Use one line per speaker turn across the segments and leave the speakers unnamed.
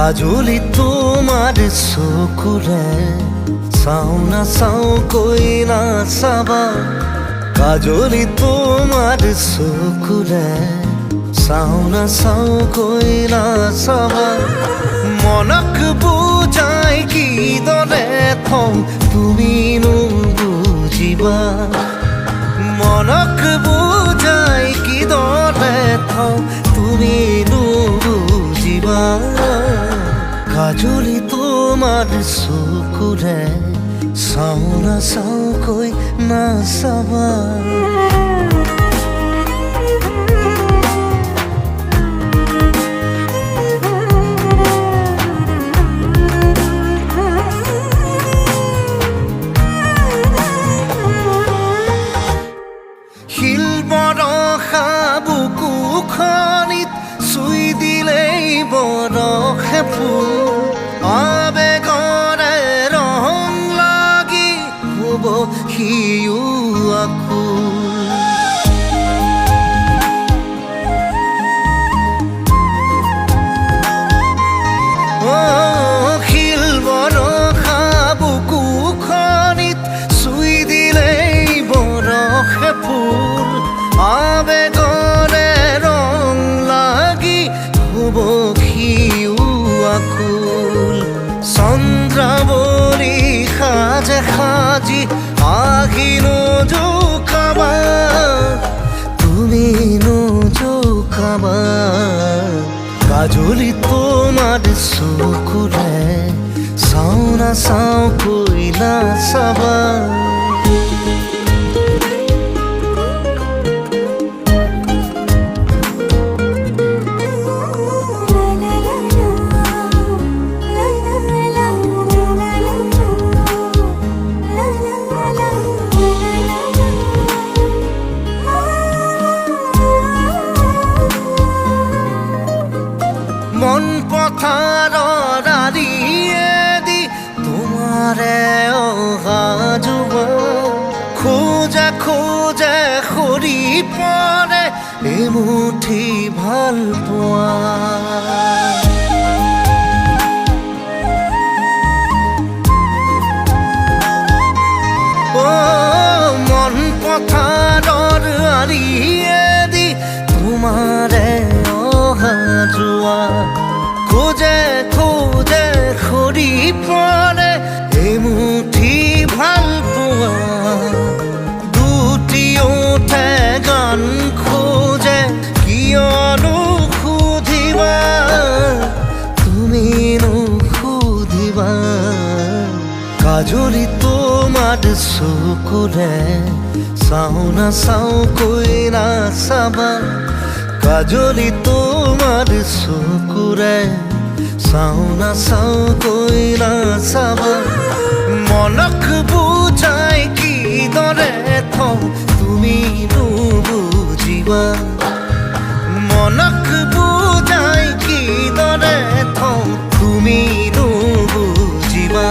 কাজলি তোমার চকুৰে চাও না চাও কৈ না চাবা কাজলি তোমাৰ চকুৰে চাও না চাও কৈ না চাবা মনক বুজাই কিদৰে থওঁ তুমি নুবুজিবা মনক বুজাই কিদৰে থওঁ তুমি নুবুজিবা কাজলি তোমার চকুৰে চাও না চাও কৈ না চাবা শিল বৰষা বুকুখনিত চুই দিলেই বৰষে ফুল আবেগৰে ৰং লাগি হ'ব সিও আকুল শিল বৰষা বুকুখনিত চুই দিলেই বৰষে ফুল আবেগৰে ৰং লাগি হ'ব সিও আকুল চন্দ্ৰাৱলী সাজে সাজি আহি নোজোকাবা তুমি নোজোকাবা কাজলি তোমার চকুৰে চাও না চাও কৈ না চাবা মন পথাৰৰ আৰিয়েদি তোমাৰে অহা যোৱা খোজে খোজে সৰি পৰে এমুঠি ভাল পোৱা মন পথাৰৰ আৰিয়েদি তোমাৰে অহা যোৱা খোজে খোজে সৰি পৰে এমুঠি ভাল পোৱা দুটি ওঠে গান খোজে কিয়নো সুধিবা তুমি নুসুধিবা কাজলি তোমাৰ চকুৰে চাও না চাও কৈ না চাবা কাজলি তোমার চকুৰে চাও না চাও কৈ না চাবা মনক বুজাই কিদৰে থওঁ তুমি নুবুজিবা মনক বুজাই কিদৰে থওঁ তুমি নুবুজিবা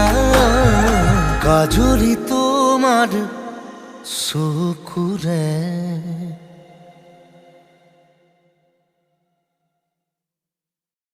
কাজলি তোমার চকুৰে